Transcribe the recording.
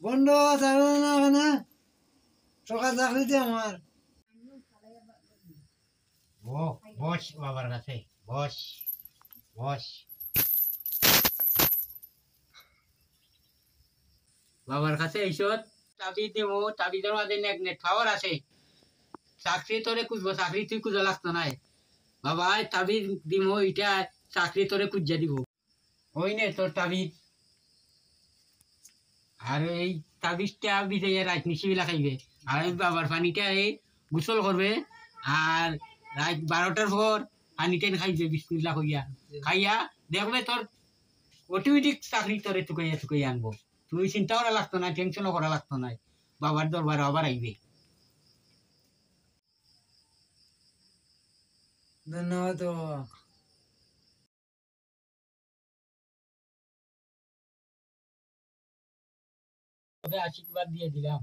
বন্ধ থাকবে না ওখানে সকাল চাকরিতে আমার বস বাবার কাছে বস বস বাবার কাছে এইসব চাবি দিব চাবিটার মাঝে নেট পাওয়ার আছে চাকরি তোরে খুঁজবো চাকরি তুই খুঁজা লাগতো নাই বাবা চাবি দিব এটা চাকরি তোরে খুঁজা দিব ওই নে তোর চাবি আর এই তাবিজটা ভিজে রাত নিশিবিলা খাইবে আর ওই বাবার পানিটা এই গোসল করবে আর রাত 12টার পর পানিটা খাইবে বিসমিল্লাহ কইয়া খাইয়া দেখবে তোর অটোমেটিক চাকরি তোরে চুকাইয়া চুকাইয়া আনবো তুই চিন্তা করা লাগতো না টেনশনও করা লাগতো না বাবার দরবারে আবার আইবে ধন্যবাদ বাবা তবে আশীর্বাদ দিয়ে দিলাম